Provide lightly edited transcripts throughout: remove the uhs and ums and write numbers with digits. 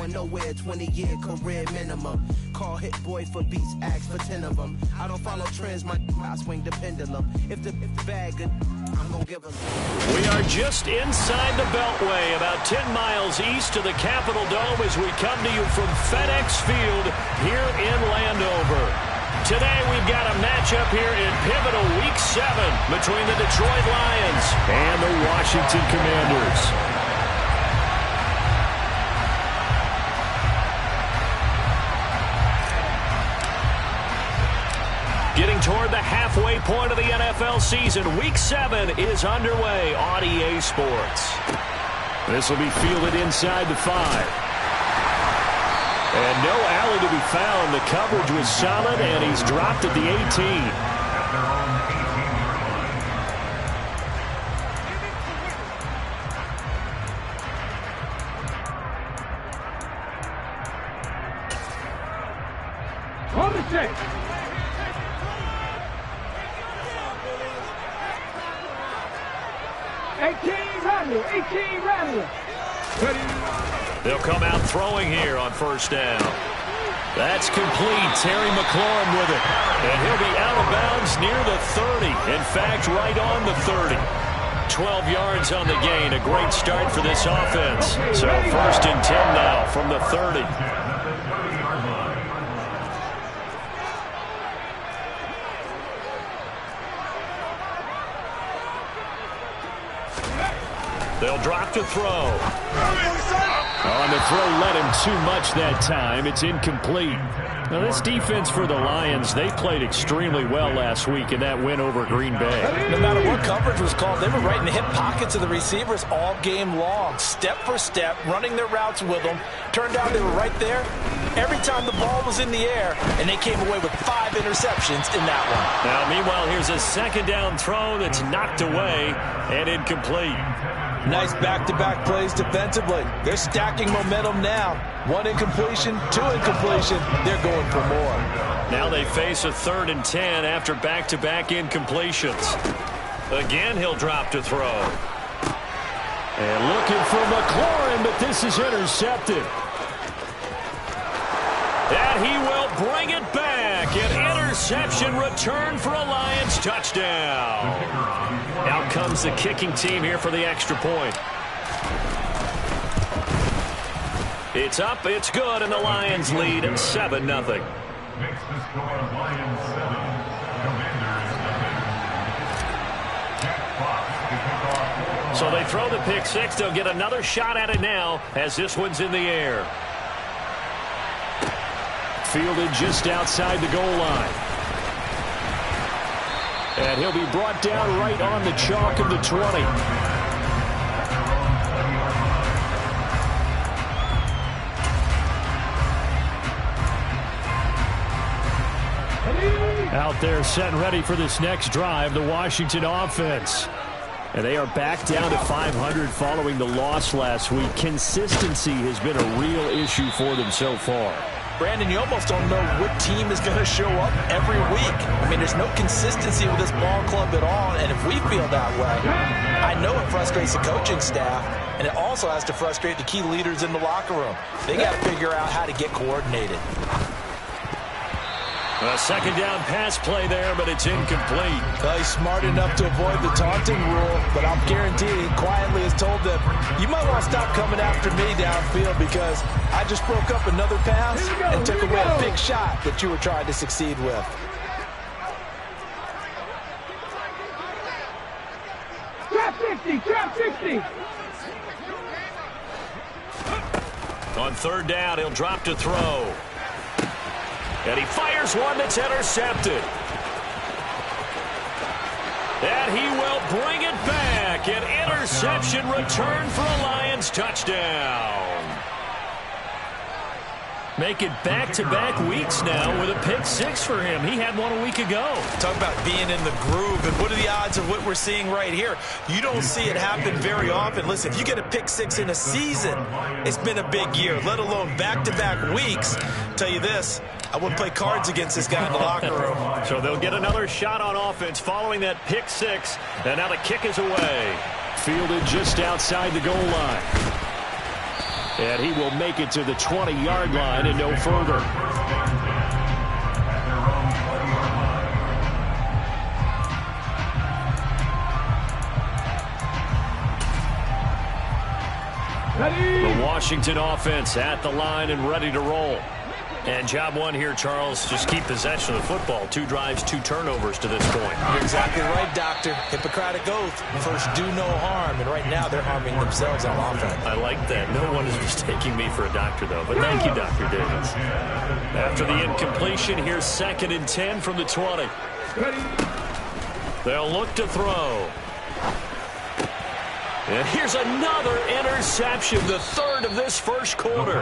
going nowhere, 20-year career minimum. Call hit boy for beats, ask for 10 of them. I don't follow trends, I swing the pendulum. If the bag good, I'm gonna give them. We are just inside the Beltway, about 10 miles east of the Capitol Dome as we come to you from FedEx Field here in Landover. Today we've got a matchup here in pivotal Week 7 between the Detroit Lions and the Washington Commanders. Getting toward the halfway point of the NFL season, Week 7 is underway on EA Sports. This will be fielded inside the 5. And no alley to be found. The coverage was solid, and he's dropped at the 18. On the check. 18 Rattler. They'll come out throwing here on first down. That's complete. Terry McLaurin with it. And he'll be out of bounds near the 30. In fact, right on the 30. 12 yards on the gain. A great start for this offense. So first and 10 now from the 30. They'll drop to throw. On the throw, led him too much that time. It's incomplete. Now, this defense for the Lions, they played extremely well last week in that win over Green Bay. No matter what coverage was called, they were right in the hip pockets of the receivers all game long. Step for step, running their routes with them. Turned out they were right there every time the ball was in the air, and they came away with 5 interceptions in that one. Now, meanwhile, here's a second down throw that's knocked away and incomplete. Nice back-to-back plays defensively. They're stacking momentum now. 1 incompletion, 2 incompletion. They're going for more. Now they face a 3rd and 10 after back-to-back incompletions. Again, he'll drop to throw. And looking for McLaurin, but this is intercepted. And he will bring it back. An interception return for a Lions touchdown. Out comes the kicking team here for the extra point. It's up, it's good, and the Lions lead at 7-0. So they throw the pick 6. They'll get another shot at it now as this one's in the air. Fielded just outside the goal line. And he'll be brought down right on the chalk of the 20. Out there set and ready for this next drive, the Washington offense. And they are back down to 500 following the loss last week. Consistency has been a real issue for them so far. Brandon, you almost don't know what team is going to show up every week. I mean, there's no consistency with this ball club at all, and if we feel that way, I know it frustrates the coaching staff, and it also has to frustrate the key leaders in the locker room. They got to figure out how to get coordinated. A second down pass play there, but it's incomplete. Well, he's smart enough to avoid the taunting rule, but I'm guaranteed he quietly has told them, you might want to stop coming after me downfield because I just broke up another pass and took away a big shot that you were trying to succeed with. Trap 60. On 3rd down, he'll drop to throw. And he fires one that's intercepted. And he will bring it back. An interception return for a Lions touchdown. Make it back-to-back weeks now with a pick 6 for him. He had one a week ago. Talk about being in the groove, and what are the odds of what we're seeing right here? You don't see it happen very often. Listen, if you get a pick 6 in a season, it's been a big year, let alone back-to-back weeks. I'll tell you this, I wouldn't play cards against this guy in the locker room. So they'll get another shot on offense following that pick 6, and now the kick is away. Fielded just outside the goal line. And he will make it to the 20-yard line and no further. The Washington offense at the line and ready to roll. And job one here, Charles, just keep possession of the football. 2 drives, 2 turnovers to this point. You're exactly right, Doctor. Hippocratic oath. First, do no harm. And right now, they're harming themselves on offense. I like that. No one is mistaking me for a doctor, though. But thank you, Dr. Davis. After the incompletion, here's 2nd and 10 from the 20. They'll look to throw. And here's another interception, the 3rd of this first quarter.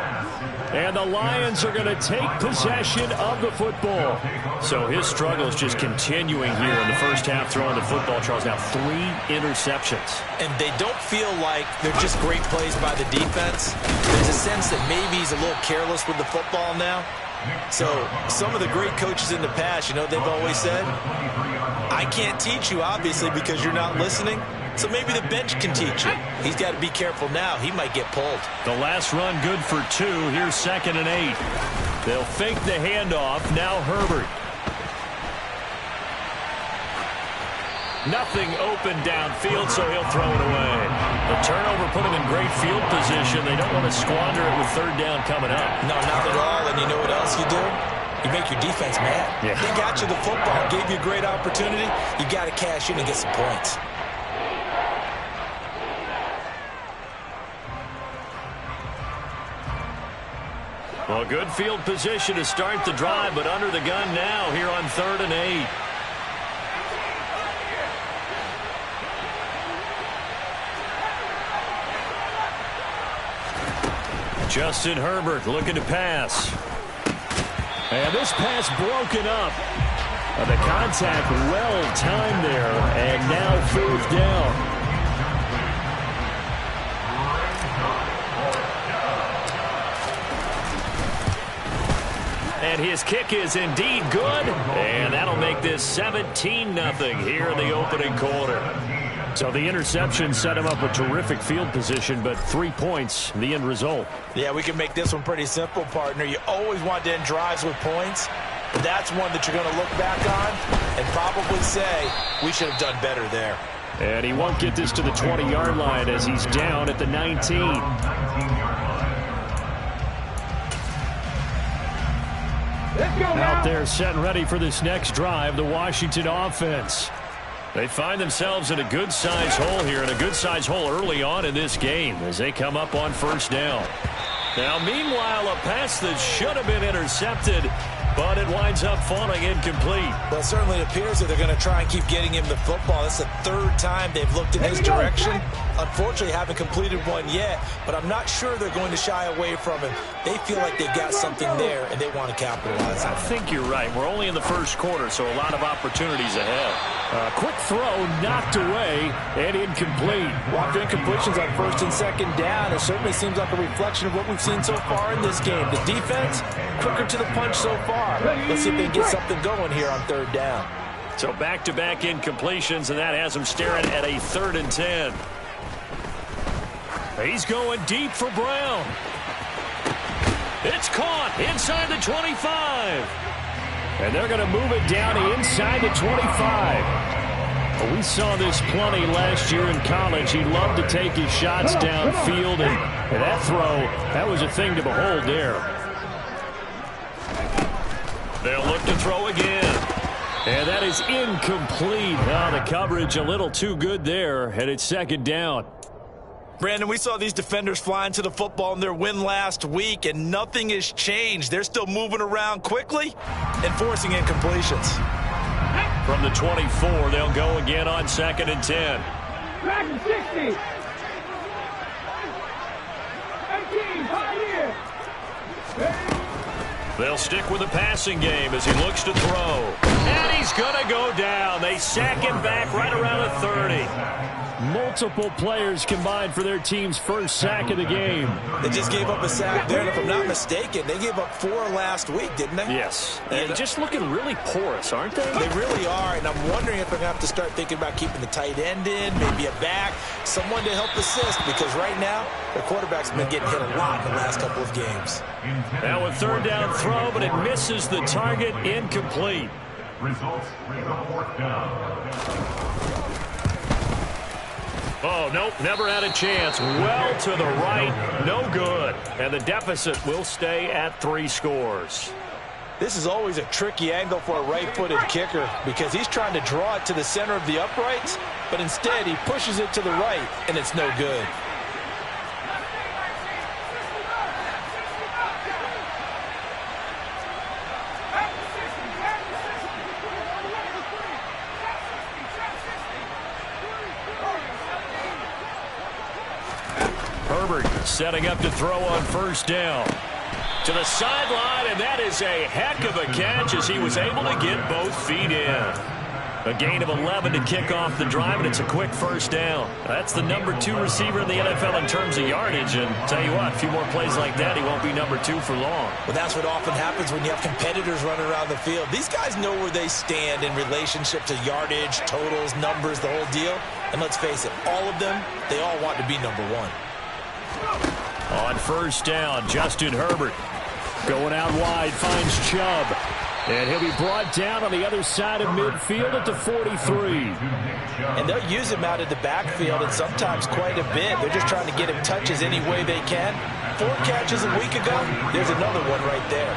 And the Lions are going to take possession of the football. So his struggle is just continuing here in the first half, throwing the football. Charles, now 3 interceptions. And they don't feel like they're just great plays by the defense. There's a sense that maybe he's a little careless with the football now. So some of the great coaches in the past, you know, they've always said, I can't teach you, obviously, because you're not listening. So maybe the bench can teach you. He's got to be careful now. He might get pulled. The last run good for 2. Here's 2nd and 8. They'll fake the handoff. Now Herbert. Nothing open downfield, so he'll throw it away. The turnover put him in great field position. They don't want to squander it with 3rd down coming up. No, not at all. And you know what else you do? You make your defense mad. Yeah. They got you the football, gave you a great opportunity. You got to cash in and get some points. Well, good field position to start the drive, but under the gun now here on 3rd and 8. Justin Herbert looking to pass. And this pass broken up. The contact well timed there, and now 4th down. And his kick is indeed good. And that'll make this 17-0 here in the opening quarter. So the interception set him up a terrific field position, but 3 points, the end result. Yeah, we can make this one pretty simple, partner. You always want to end drives with points. But that's one that you're going to look back on and probably say, we should have done better there. And he won't get this to the 20-yard line as he's down at the 19. Out there set and ready for this next drive, the Washington offense. They find themselves in a good-sized hole here, and a good-sized hole early on in this game as they come up on 1st down. Now, meanwhile, a pass that should have been intercepted, but it winds up falling incomplete. Well, it certainly appears that they're going to try and keep getting him the football. That's the 3rd time they've looked in his direction. Unfortunately, haven't completed one yet, but I'm not sure they're going to shy away from him. They feel like they've got something there, and they want to capitalize on it. I think you're right. We're only in the first quarter, so a lot of opportunities ahead. Quick throw knocked away and incomplete. Well, after incompletions on 1st and 2nd down, it certainly seems like a reflection of what we've seen so far in this game. The defense, quicker to the punch so far. Let's see if they can get something going here on 3rd down. So back-to-back incompletions, and that has them staring at a 3rd and 10. He's going deep for Brown. It's caught inside the 25. And they're going to move it down inside the 25. We saw this plenty last year in college. He loved to take his shots downfield, and that throw, that was a thing to behold there. They'll look to throw again. And that is incomplete. Oh, the coverage a little too good there, and it's 2nd down. Brandon, we saw these defenders flying to the football in their win last week, and nothing has changed. They're still moving around quickly and forcing incompletions. From the 24, they'll go again on 2nd and 10. Back to 60. 18, high here. They'll stick with the passing game as he looks to throw. And he's going to go down. They sack him back right around the 30. Multiple players combined for their team's first sack of the game. They just gave up a sack there, and if I'm not mistaken, they gave up 4 last week, didn't they? Yes. And just looking really porous, aren't they? They really are, and I'm wondering if they're going to have to start thinking about keeping the tight end in, maybe a back, someone to help assist, because right now, the quarterback's been getting hit a lot in the last couple of games. Now a third down throw, but it misses the target, incomplete. Results, 4th down. Oh, nope, never had a chance. Well to the right, no good. And the deficit will stay at 3 scores. This is always a tricky angle for a right-footed kicker because he's trying to draw it to the center of the uprights, but instead he pushes it to the right, and it's no good. Setting up to throw on first down. To the sideline, and that is a heck of a catch as he was able to get both feet in. A gain of 11 to kick off the drive, and it's a quick first down. That's the number 2 receiver in the NFL in terms of yardage, and tell you what, a few more plays like that, he won't be number 2 for long. Well, that's what often happens when you have competitors running around the field. These guys know where they stand in relationship to yardage, totals, numbers, the whole deal. And let's face it, all of them, they all want to be number 1. On first down, Justin Herbert going out wide, finds Chubb. And he'll be brought down on the other side of midfield at the 43. And they'll use him out of the backfield, and sometimes quite a bit. They're just trying to get him touches any way they can. 4 catches a week ago, there's another one right there.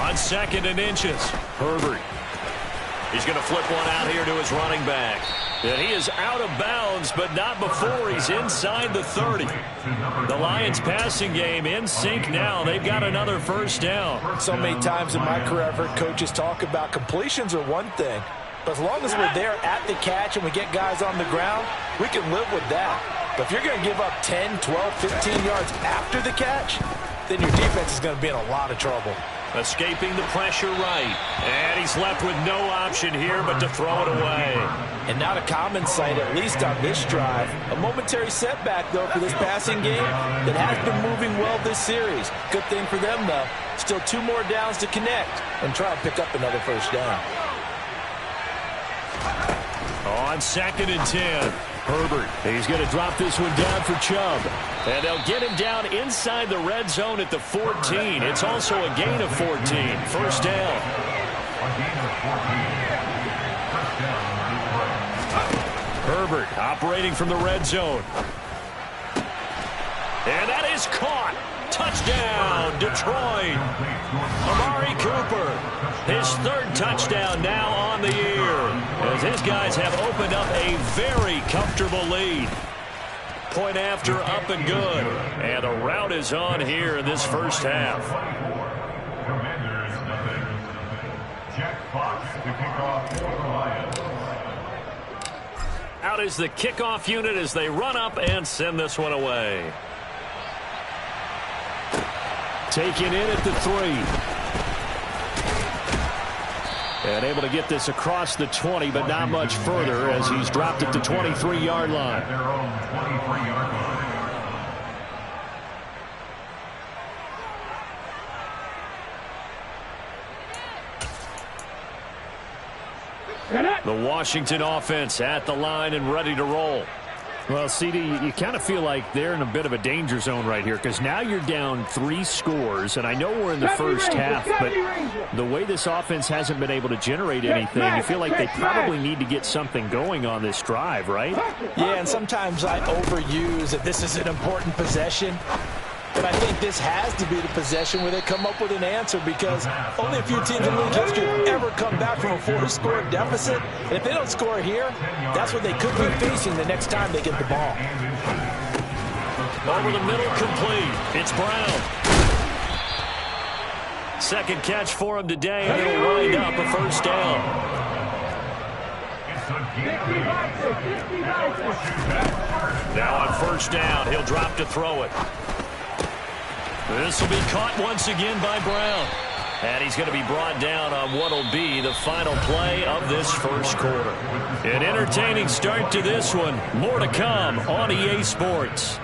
On 2nd and inches, Herbert. He's going to flip one out here to his running back. And he is out of bounds, but not before he's inside the 30. The Lions passing game in sync now. They've got another first down. So many times in my career I've heard coaches talk about completions are one thing. But as long as we're there at the catch and we get guys on the ground, we can live with that. But if you're going to give up 10, 12, 15 yards after the catch, then your defense is going to be in a lot of trouble. Escaping the pressure right. And he's left with no option here but to throw it away. And not a common sight, at least on this drive. A momentary setback, though, for this passing game that has been moving well this series. Good thing for them, though. Still 2 more downs to connect and try and pick up another first down. On 2nd and 10, Herbert. He's going to drop this one down for Chubb. And they'll get him down inside the red zone at the 14. It's also a gain of 14. First down. Herbert operating from the red zone. And that is caught. Touchdown, Detroit. Amari Cooper, his 3rd touchdown now on the year, as his guys have opened up a very comfortable lead. Point after, up and good. And the route is on here in this first half. Commanders, nothing. Jack Fox to kick off for the Lions. Out is the kickoff unit as they run up and send this one away. Taken in at the 3. And able to get this across the 20, but not much further as he's dropped at the 23-yard line. Their own 23-yard line. The Washington offense at the line and ready to roll. Well, CD, you kind of feel like they're in a bit of a danger zone right here because now you're down 3 scores, and I know we're in the first half, but the way this offense hasn't been able to generate anything, you feel like they probably need to get something going on this drive, right? Yeah, and sometimes I overuse that this is an important possession. But I think this has to be the possession where they come up with an answer because only a few teams in league history have ever come back from a 4-score deficit. And if they don't score here, that's what they could be facing the next time they get the ball. Over the middle, complete. It's Brown. 2nd catch for him today, and it'll wind up a first down. Now on first down, he'll drop to throw it. This will be caught once again by Brown. And he's going to be brought down on what will be the final play of this first quarter. An entertaining start to this one. More to come on EA Sports.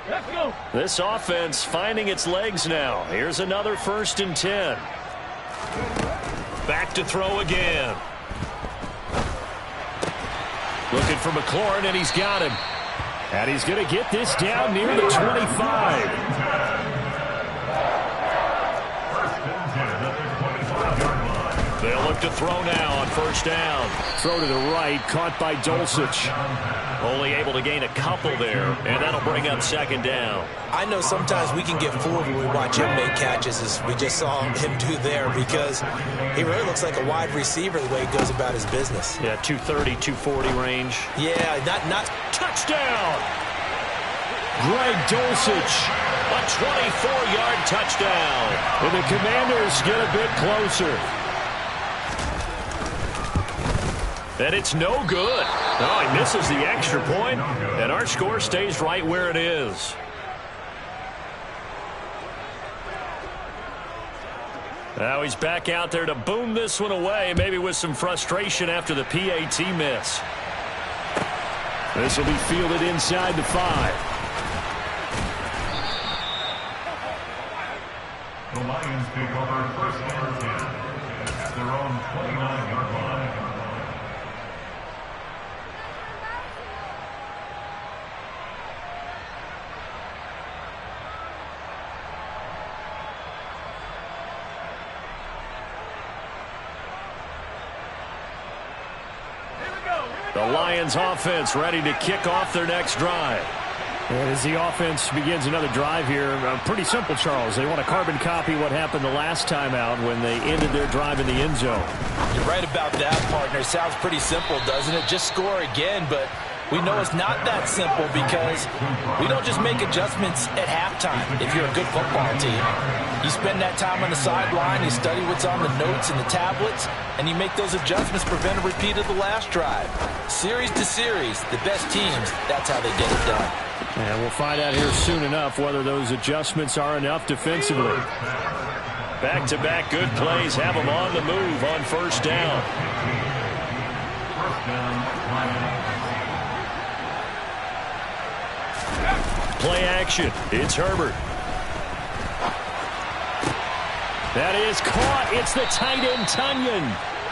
Let's go. This offense finding its legs now. Here's another 1st and 10. Back to throw again. Looking for McLaurin, and he's got him. And he's going to get this down near the 25. They'll look to throw now on 1st down. Throw to the right, caught by Dulcich. Only able to gain a couple there, and that'll bring up 2nd down. I know sometimes we can get fooled when we watch him make catches, as we just saw him do there, because he really looks like a wide receiver the way he goes about his business. Yeah, 230, 240 range. Yeah, not touchdown! Greg Dulcich, a 24-yard touchdown. And the Commanders get a bit closer. And it's no good. Oh, he misses the extra point, and our score stays right where it is. Now he's back out there to boom this one away, maybe with some frustration after the PAT miss. This will be fielded inside the 5. The Lions take over 1st and 10 at their own 29-yard line. The Lions offense ready to kick off their next drive. And as the offense begins another drive here, pretty simple, Charles. They want to carbon copy what happened the last time out when they ended their drive in the end zone. You're right about that, partner. Sounds pretty simple, doesn't it? Just score again, but we know it's not that simple because we don't just make adjustments at halftime if you're a good football team. You spend that time on the sideline, you study what's on the notes and the tablets, and you make those adjustments, prevent a repeat of the last drive. Series to series, the best teams, that's how they get it done. And we'll find out here soon enough whether those adjustments are enough defensively. Back-to-back good plays have them on the move on 1st down. Play action. It's Herbert. That is caught. It's the tight end, Tunyon.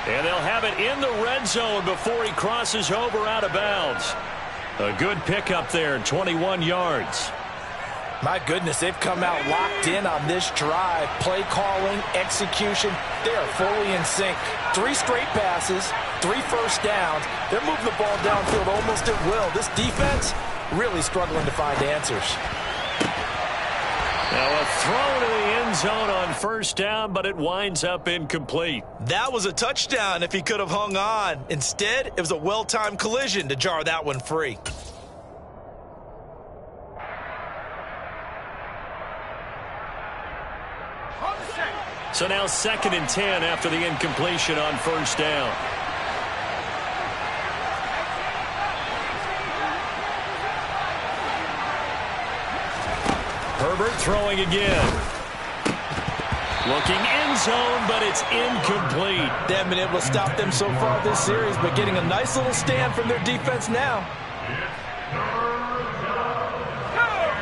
And they'll have it in the red zone before he crosses over out of bounds. A good pickup there, 21 yards. My goodness, they've come out locked in on this drive. Play calling, execution, they are fully in sync. 3 straight passes, 3 first downs. They're moving the ball downfield almost at will. This defense really struggling to find answers. Now a throw to the end zone on 1st down, but it winds up incomplete. That was a touchdown if he could have hung on. Instead, it was a well-timed collision to jar that one free. So now 2nd and 10 after the incompletion on 1st down. Herbert throwing again. Looking end zone, but it's incomplete. They haven't been able to stop them so far this series, but getting a nice little stand from their defense now.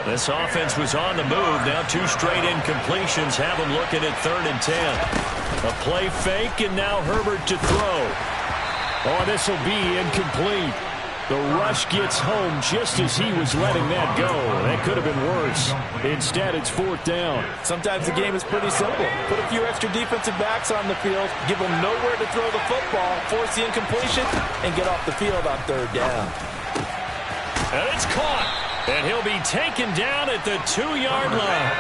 This offense was on the move. Now 2 straight incompletions have them looking at 3rd and 10. A play fake, and now Herbert to throw. Oh, this will be incomplete. The rush gets home just as he was letting that go. That could have been worse. Instead, it's 4th down. Sometimes the game is pretty simple. Put a few extra defensive backs on the field, give them nowhere to throw the football, force the incompletion, and get off the field on 3rd down. And it's caught. And he'll be taken down at the 2-yard line.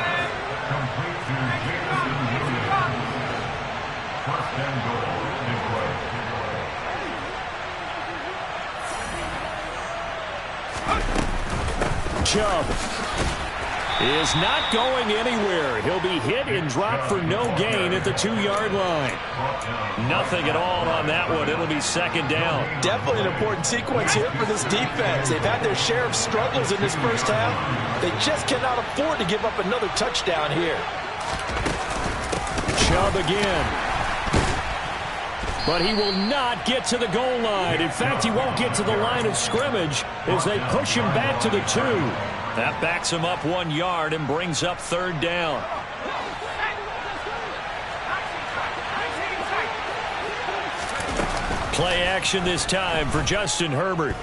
Chubb. is not going anywhere. He'll be hit and dropped for no gain at the 2-yard line. Nothing at all on that one. It'll be second down. Definitely an important sequence here for this defense. They've had their share of struggles in this first half. They just cannot afford to give up another touchdown here. Chubb again. But he will not get to the goal line. In fact, he won't get to the line of scrimmage as they push him back to the 2. That backs him up 1 yard and brings up third down. Play action this time for Justin Herbert.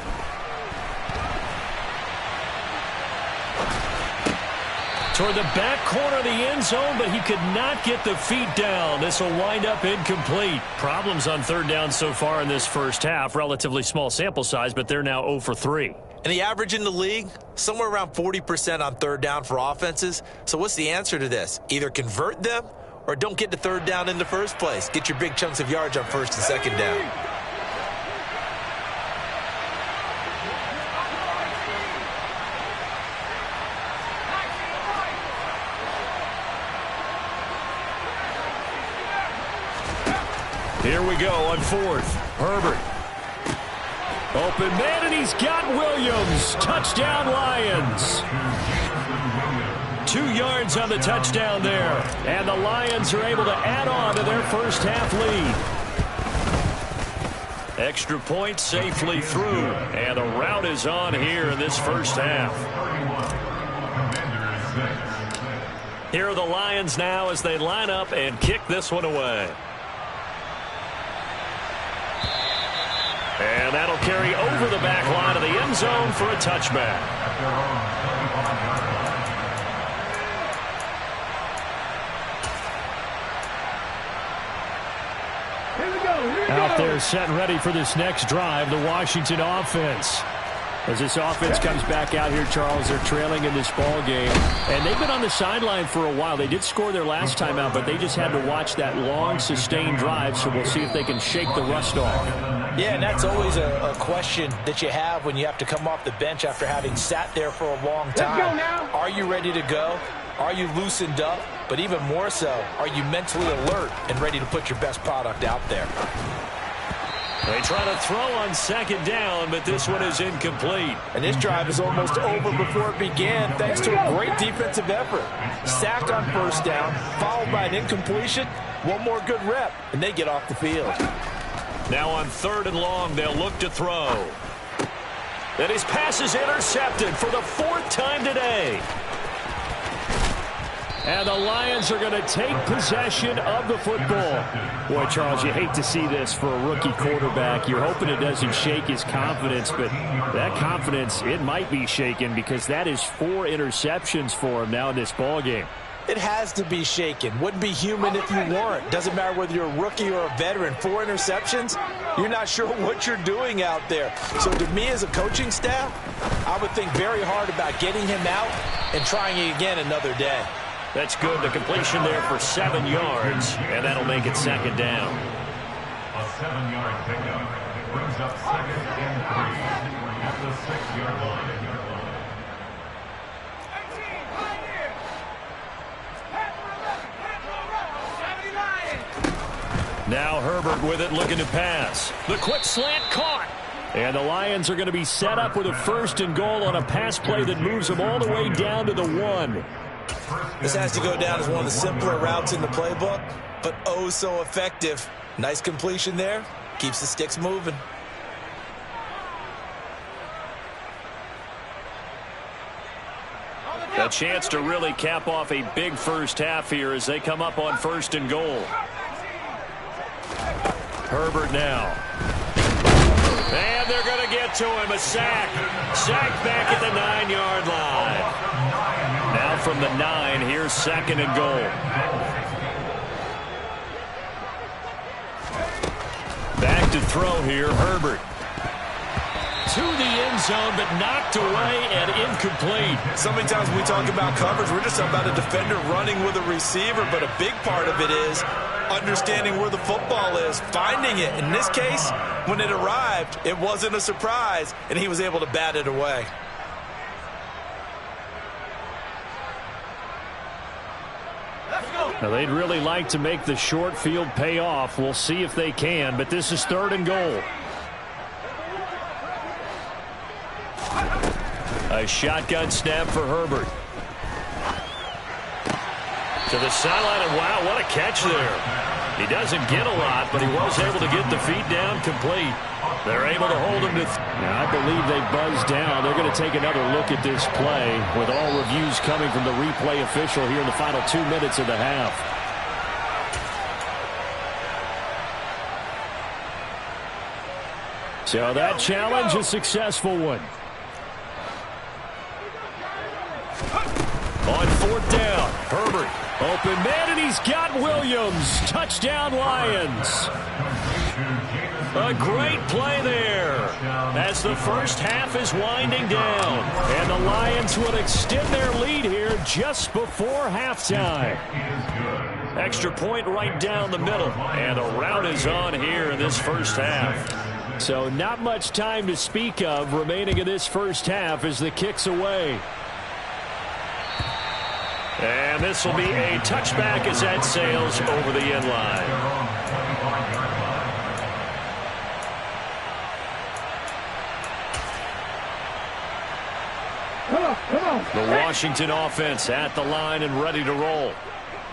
Toward the back corner of the end zone, but he could not get the feet down. This will wind up incomplete. Problems on third down so far in this first half. Relatively small sample size, but they're now 0 for 3. And the average in the league, somewhere around 40% on third down for offenses. So what's the answer to this? Either convert them or don't get to third down in the first place. Get your big chunks of yards on first and second down. Here we go on fourth. Herbert. Open man, and he's got Williams. Touchdown, Lions. 2 yards on the touchdown there. And the Lions are able to add on to their first half lead. Extra point safely through. And the route is on here in this first half. Here are the Lions now as they line up and kick this one away. And that'll carry over the back line of the end zone for a touchback. Out there set and ready for this next drive, the Washington offense. As this offense comes back out here, Charles, they're trailing in this ball game. And they've been on the sideline for a while. They did score their last time out, but they just had to watch that long, sustained drive, so we'll see if they can shake the rust off. Yeah, and that's always a question that you have when you have to come off the bench after having sat there for a long time. Let's go now. Are you ready to go? Are you loosened up? But even more so, are you mentally alert and ready to put your best product out there? They try to throw on second down, but this one is incomplete. And this drive is almost over before it began, thanks to a great defensive effort. Sack on first down, followed by an incompletion. One more good rep, and they get off the field. Now on third and long, they'll look to throw. And his pass is intercepted for the 4th time today. And the Lions are going to take possession of the football. Boy, Charles, you hate to see this for a rookie quarterback. You're hoping it doesn't shake his confidence, but that confidence, it might be shaken because that is 4 interceptions for him now in this ballgame. It has to be shaken. Wouldn't be human if you weren't. Doesn't matter whether you're a rookie or a veteran. 4 interceptions, you're not sure what you're doing out there. So to me as a coaching staff, I would think very hard about getting him out and trying it again another day. That's good. The completion there for 7 yards, and that'll make it second down. A 7-yard pickup brings up second and 3 at the 6-yard line. Now Herbert with it, looking to pass. The quick slant caught. And the Lions are going to be set up with a 1st and goal on a pass play that moves them all the way down to the 1. This has to go down as one of the simpler routes in the playbook, but oh so effective. Nice completion there. Keeps the sticks moving. A chance to really cap off a big first half here as they come up on 1st and goal. Herbert now. And they're going to get to him. A sack. Sack back at the 9-yard line. Now from the 9, here's 2nd and goal. Back to throw here, Herbert. To the end zone, but knocked away and incomplete. So many times when we talk about coverage, we're just talking about a defender running with a receiver, but a big part of it is understanding where the football is, finding it. In this case, when it arrived, it wasn't a surprise, and he was able to bat it away. Now, they'd really like to make the short field pay off. We'll see if they can, but this is 3rd and goal. A shotgun snap for Herbert. To the sideline, and wow, what a catch there. He doesn't get a lot, but he was able to get the feet down complete. They're able to hold him to... Now, I believe they buzzed down. They're going to take another look at this play with all reviews coming from the replay official here in the final 2 minutes of the half. So that challenge, a successful one. On 4th down, Herbert. Open man, and he's got Williams. Touchdown, Lions. A great play there as the first half is winding down. And the Lions would extend their lead here just before halftime. Extra point right down the middle. And a rout is on here in this first half. So not much time to speak of remaining in this first half as the kick's away. And this will be a touchback as that sails over the end line. The Washington offense at the line and ready to roll.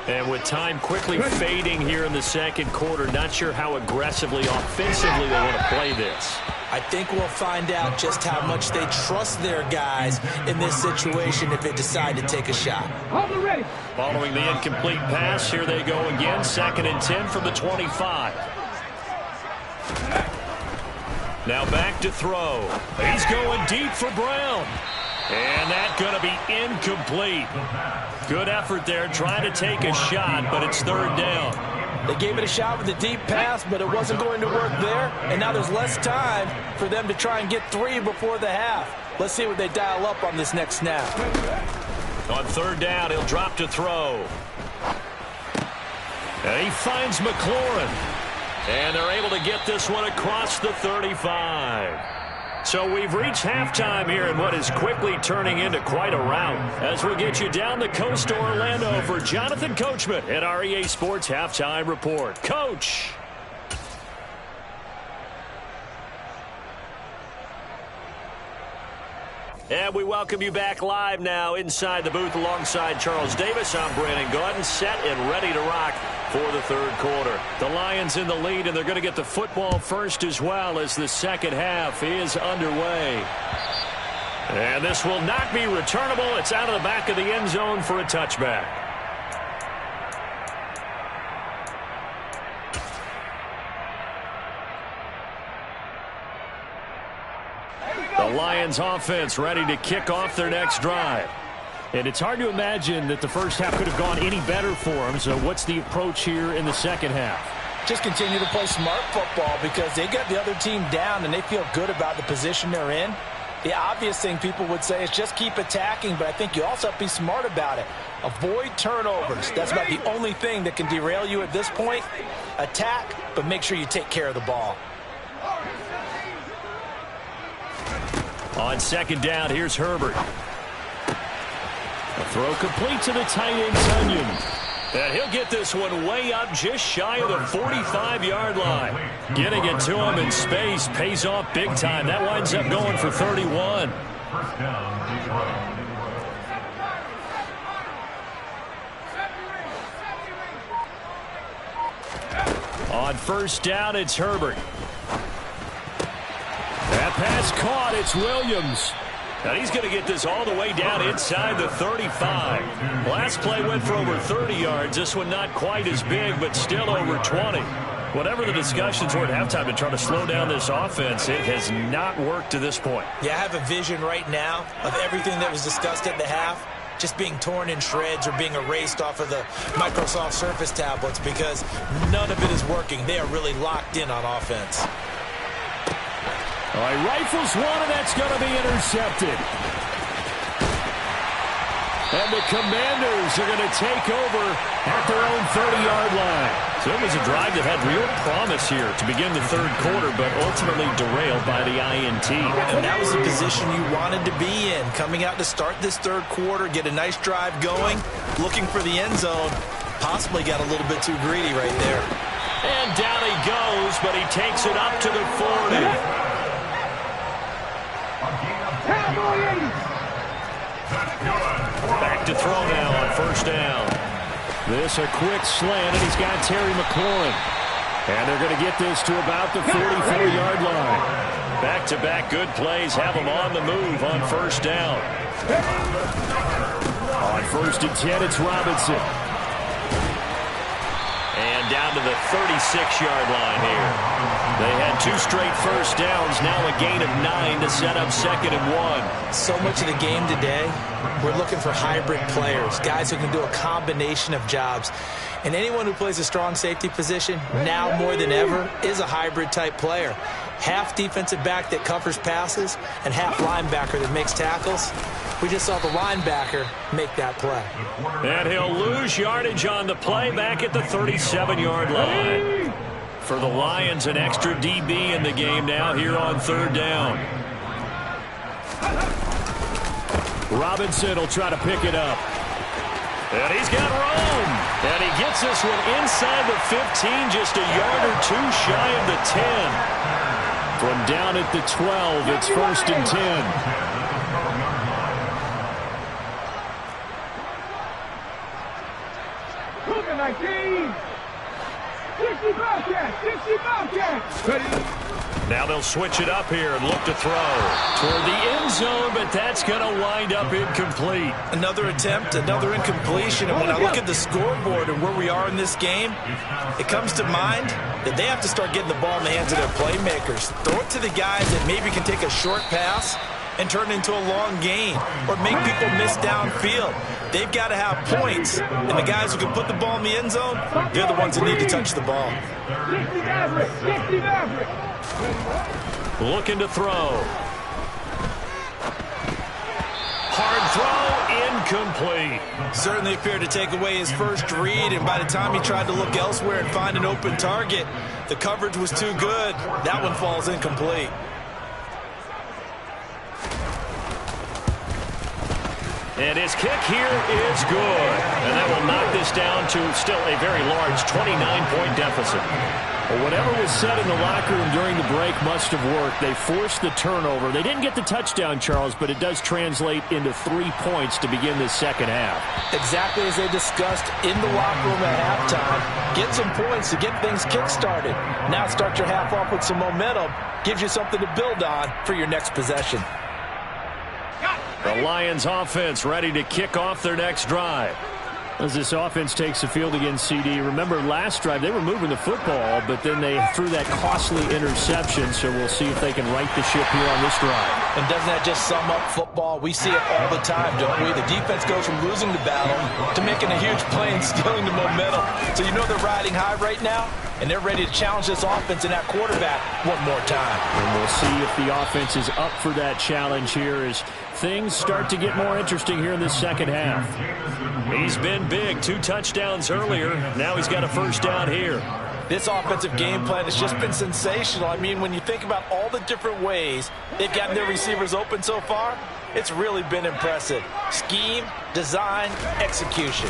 And with time quickly fading here in the second quarter, not sure how aggressively, offensively they want to play this. I think we'll find out just how much they trust their guys in this situation if they decide to take a shot. Following the incomplete pass, here they go again. 2nd and 10 from the 25. Now back to throw. He's going deep for Brown. And that's going to be incomplete. Good effort there trying to take a shot, but it's 3rd down. They gave it a shot with a deep pass, but it wasn't going to work there. And now there's less time for them to try and get 3 before the half. Let's see what they dial up on this next snap. On 3rd down, he'll drop to throw. And he finds McLaurin. And they're able to get this one across the 35. So we've reached halftime here in what is quickly turning into quite a rout. As we'll get you down the coast to Orlando for Jonathan Coachman at our EA Sports Halftime Report. Coach. And we welcome you back live now inside the booth alongside Charles Davis. I'm Brandon Gordon, set and ready to rock for the 3rd quarter. The Lions in the lead, and they're going to get the football first as well as the second half is underway. And this will not be returnable. It's out of the back of the end zone for a touchback. The Lions offense ready to kick off their next drive. And it's hard to imagine that the first half could have gone any better for them. So what's the approach here in the second half? Just continue to play smart football because they got the other team down and they feel good about the position they're in. The obvious thing people would say is just keep attacking, but I think you also have to be smart about it. Avoid turnovers. That's about the only thing that can derail you at this point. Attack, but make sure you take care of the ball. On 2nd down, here's Herbert. A throw complete to the tight end, Tunyon. And he'll get this one way up just shy of the 45-yard line. Getting it to him in space pays off big time. That winds up going for 31. On 1st down, it's Herbert. That pass caught. It's Williams. And he's going to get this all the way down inside the 35. Last play went for over 30 yards. This one not quite as big, but still over 20. Whatever the discussions were at halftime to try to slow down this offense, it has not worked to this point. Yeah, I have a vision right now of everything that was discussed at the half just being torn in shreds or being erased off of the Microsoft Surface tablets because none of it is working. They are really locked in on offense. All right, rifles one, and that's going to be intercepted. And the Commanders are going to take over at their own 30-yard line. So it was a drive that had real promise here to begin the 3rd quarter, but ultimately derailed by the INT. And that was the position you wanted to be in. Coming out to start this 3rd quarter, get a nice drive going, looking for the end zone. Possibly got a little bit too greedy right there. And down he goes, but he takes it up to the 40. Back to throw now on first down. This a quick slant, and he's got Terry McLaurin. And they're going to get this to about the 44-yard line. Back-to-back good plays have them on the move on first down. On 1st and 10, it's Robinson. And down to the 36-yard line here. They had 2 straight first downs, now a gain of 9 to set up 2nd and 1. So much of the game today, we're looking for hybrid players, guys who can do a combination of jobs. And anyone who plays a strong safety position, now more than ever, is a hybrid-type player. Half defensive back that covers passes and half linebacker that makes tackles. We just saw the linebacker make that play. And he'll lose yardage on the play back at the 37-yard line. For the Lions, an extra DB in the game now here on 3rd down. Robinson will try to pick it up. And he's got room. And he gets this one inside the 15, just a yard or 2 shy of the 10. From down at the 12, it's 1st and 10. Now they'll switch it up here and look to throw toward the end zone, but that's going to wind up incomplete. Another attempt, another incompletion. And when I look at the scoreboard and where we are in this game, it comes to mind that they have to start getting the ball in the hands of their playmakers. Throw it to the guys that maybe can take a short pass and turn it into a long gain or make people miss downfield. They've got to have points, and the guys who can put the ball in the end zone, they're the ones that need to touch the ball. Looking to throw. Hard throw, incomplete. Certainly appeared to take away his first read, and by the time he tried to look elsewhere and find an open target, the coverage was too good. That one falls incomplete. And his kick here is good. And that will knock this down to still a very large 29-point deficit. Well, whatever was said in the locker room during the break must have worked. They forced the turnover. They didn't get the touchdown, Charles, but it does translate into 3 points to begin this second half. Exactly as they discussed in the locker room at halftime. Get some points to get things kick-started. Now start your half off with some momentum. Gives you something to build on for your next possession. The Lions offense ready to kick off their next drive. As this offense takes the field against CD, remember last drive they were moving the football, but then they threw that costly interception, so we'll see if they can right the ship here on this drive. And doesn't that just sum up football? We see it all the time, don't we? The defense goes from losing the battle to making a huge play and stealing the momentum. So you know they're riding high right now, and they're ready to challenge this offense and that quarterback one more time. And we'll see if the offense is up for that challenge here as things start to get more interesting here in this second half. He's been big, 2 touchdowns earlier. Now he's got a first down here. This offensive game plan has just been sensational. I mean, when you think about all the different ways they've gotten their receivers open so far, it's really been impressive. Scheme, design, execution.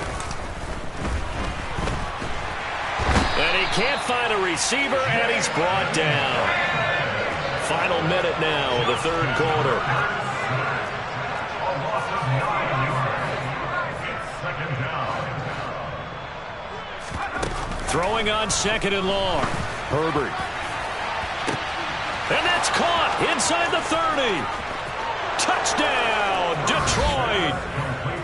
And he can't find a receiver, and he's brought down. Final minute now of the 3rd quarter. Throwing on 2nd and long. Herbert. And that's caught inside the 30. Touchdown, Detroit.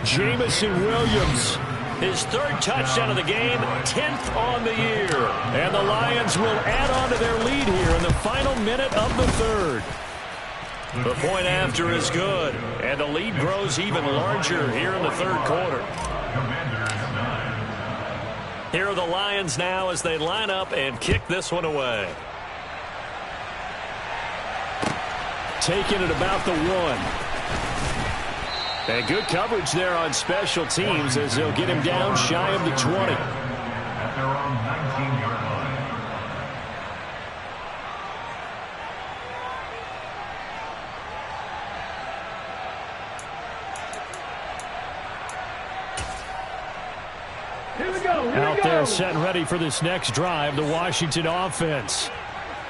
Jamison Williams. His 3rd touchdown of the game, 10th on the year. And the Lions will add on to their lead here in the final minute of the 3rd. The point after is good, and the lead grows even larger here in the 3rd quarter. Here are the Lions now as they line up and kick this one away. Taking it about the 1. And good coverage there on special teams as they'll get him down shy of the 20. At their own 19-yard line. Out there set and ready for this next drive, the Washington offense.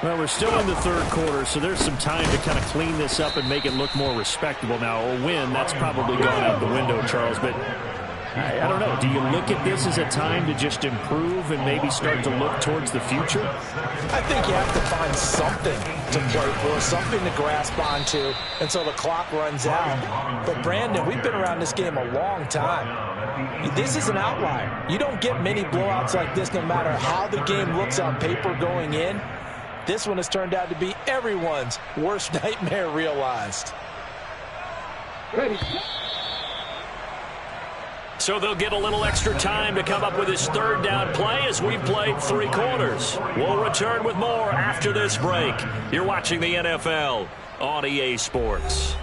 Well, we're still in the third quarter, so there's some time to kind of clean this up and make it look more respectable. Now, a win, that's probably gone out the window, Charles, but I don't know. Do you look at this as a time to just improve and maybe start to look towards the future? I think you have to find something to play for, something to grasp onto until the clock runs out. But, Brandon, we've been around this game a long time. This is an outlier. You don't get many blowouts like this no matter how the game looks on paper going in. This one has turned out to be everyone's worst nightmare realized. Ready. So they'll get a little extra time to come up with his third down play as we've played 3 quarters. We'll return with more after this break. You're watching the NFL on EA Sports.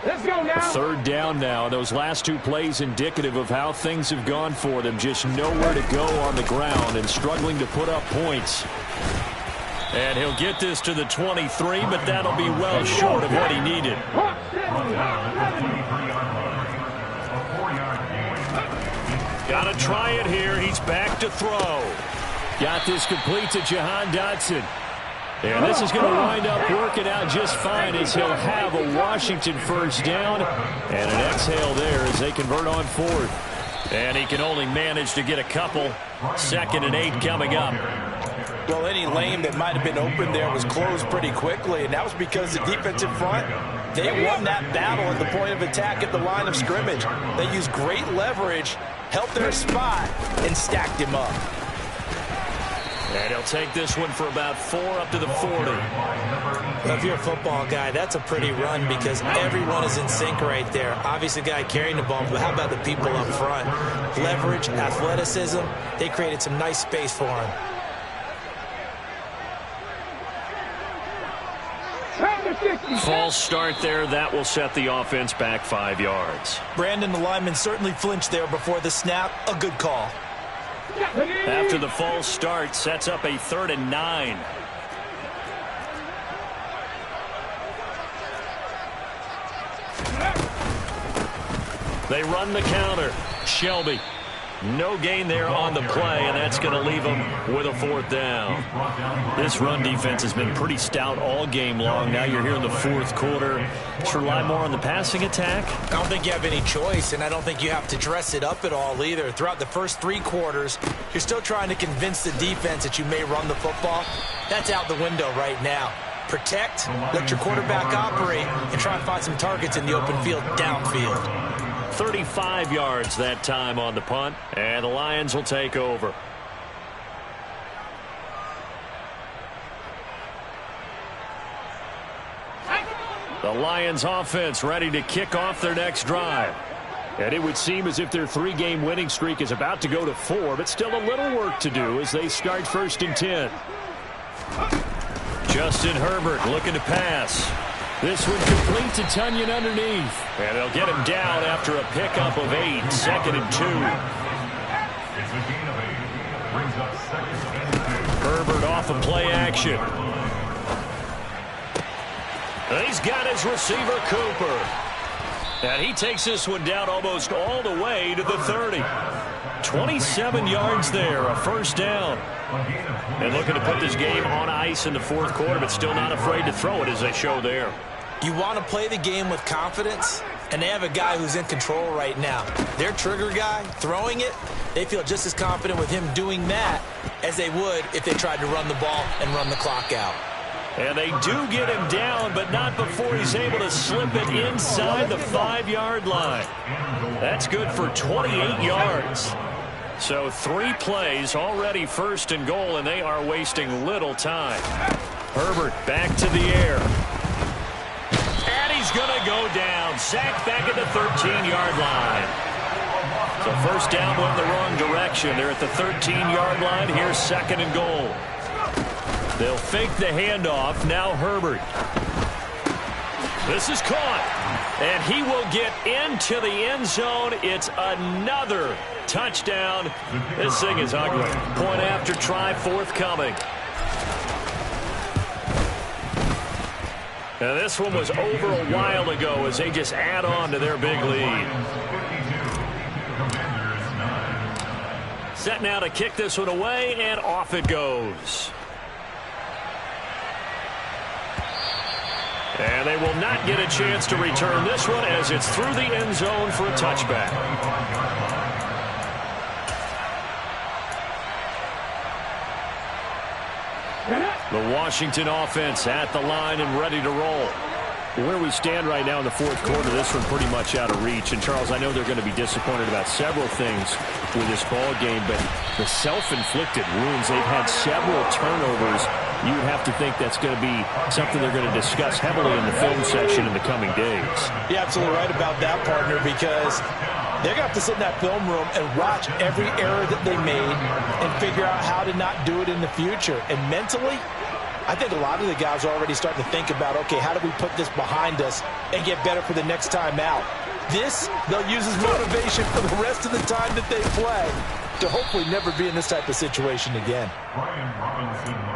Let's go now. Third down now. Those last 2 plays indicative of how things have gone for them. Just nowhere to go on the ground and struggling to put up points. And he'll get this to the 23, but that'll be well short of what he needed. Got to try it here. He's back to throw. Got this complete to Jahan Dotson. And this is going to wind up working out just fine as he'll have a Washington first down. And an exhale there as they convert on 4th. And he can only manage to get a couple. 2nd and 8 coming up. Well, any lane that might have been open there was closed pretty quickly, and that was because the defensive front, they won that battle at the point of attack at the line of scrimmage. They used great leverage, helped their spot, and stacked him up. And he'll take this one for about 4 up to the 40. Well, if you're a football guy, that's a pretty run because everyone is in sync right there. Obviously, the guy carrying the ball, but how about the people up front? Leverage, athleticism, they created some nice space for him. False start there. That will set the offense back 5 yards. Brandon, the lineman certainly flinched there before the snap. A good call. After the false start, sets up a 3rd and 9. They run the counter. Shelby. No gain there on the play, and that's going to leave them with a 4th down. This run defense has been pretty stout all game long. Now you're here in the 4th quarter. To rely more on the passing attack? I don't think you have any choice, and I don't think you have to dress it up at all either. Throughout the first 3 quarters, you're still trying to convince the defense that you may run the football. That's out the window right now. Protect, let your quarterback operate, and try and find some targets in the open field downfield. 35 yards that time on the punt, and the Lions will take over. The Lions offense ready to kick off their next drive. And it would seem as if their 3-game winning streak is about to go to 4, but still a little work to do as they start 1st and 10. Justin Herbert looking to pass. This one complete to Tunyon underneath. And they'll get him down after a pickup of 8. 2nd and 2. It's a gain of 8. Brings up 2nd and 2. Herbert off of play action. He's got his receiver, Cooper. And he takes this one down almost all the way to the 30. 27 yards there, a 1st down. And looking to put this game on ice in the 4th quarter, but still not afraid to throw it as they show there. You want to play the game with confidence, and they have a guy who's in control right now. Their trigger guy, throwing it, they feel just as confident with him doing that as they would if they tried to run the ball and run the clock out. And they do get him down, but not before he's able to slip it inside the 5-yard line. That's good for 28 yards. So 3 plays, already 1st and goal, and they are wasting little time. Herbert back to the air. And he's going to go down. Sacked back at the 13-yard line. So 1st down went in the wrong direction. They're at the 13-yard line. Here's 2nd and goal. They'll fake the handoff. Now Herbert. This is caught, and he will get into the end zone. It's another touchdown. This thing is ugly. Point after try forthcoming. Now this one was over a while ago as they just add on to their big lead. Set now to kick this one away, and off it goes. And they will not get a chance to return this one as it's through the end zone for a touchback. The Washington offense at the line and ready to roll. Where we stand right now in the fourth quarter, this one pretty much out of reach. And, Charles, I know they're going to be disappointed about several things with this ball game, but the self-inflicted wounds, they've had several turnovers. You would have to think that's going to be something they're going to discuss heavily in the film section in the coming days. You're absolutely right about that, partner, because they're going to have to sit in that film room and watch every error that they made and figure out how to not do it in the future. And mentally, I think a lot of the guys are already starting to think about, okay, how do we put this behind us and get better for the next time out? This, they'll use as motivation for the rest of the time that they play to hopefully never be in this type of situation again.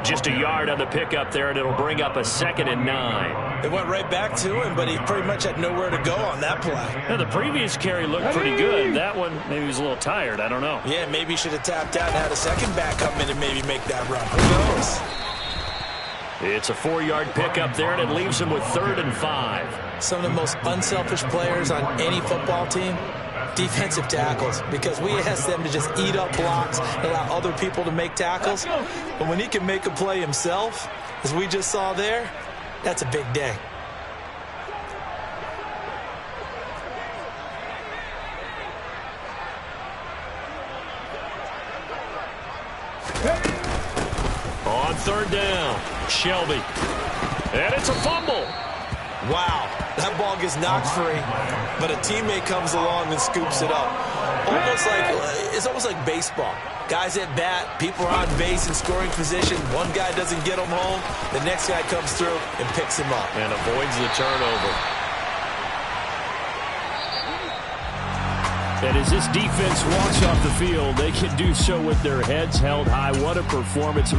Just a yard on the pickup there, and it'll bring up a 2nd and 9. It went right back to him, but he pretty much had nowhere to go on that play. Now, the previous carry looked pretty good. That one, maybe he was a little tired. I don't know. Yeah, maybe he should have tapped out and had a second back come in and maybe make that run. Who knows? It's a 4-yard pickup there, and it leaves him with 3rd and 5. Some of the most unselfish players on any football team, defensive tackles, because we ask them to just eat up blocks and allow other people to make tackles. But when he can make a play himself, as we just saw there, that's a big day. On 3rd down, Shelby. And it's a fumble. Wow, that ball gets knocked free, but a teammate comes along and scoops it up. It's almost like baseball. Guys at bat, people are on base in scoring position. One guy doesn't get him home. The next guy comes through and picks him up. And avoids the turnover. And as this defense walks off the field, they can do so with their heads held high. What a performance.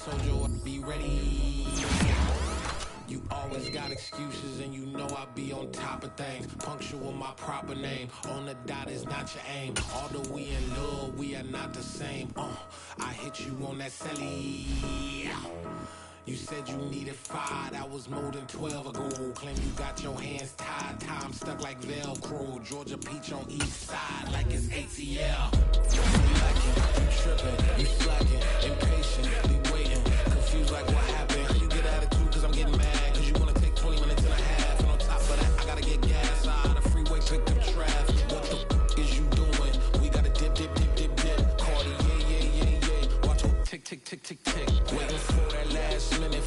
Told you I'd be ready. You always got excuses and you know I be on top of things. Punctual my proper name. On the dot is not your aim. Although we in love, we are not the same. I hit you on that celly. You said you needed 5, that was more than 12 ago. Claim you got your hands tied, time stuck like Velcro. Georgia peach on east side like it's ATL. You lacking, you tripping, you slacking, impatient, be waiting, confused like what happened. You get attitude cause I'm getting mad, cause you wanna take 20 minutes and a half. And on top of that, I gotta get gas out of the freeway, pick up traffic. What the is you doing? We gotta dip, Cardi, yeah. Watch it tick, tick, tick, tick, tick. Waiting for that last minute.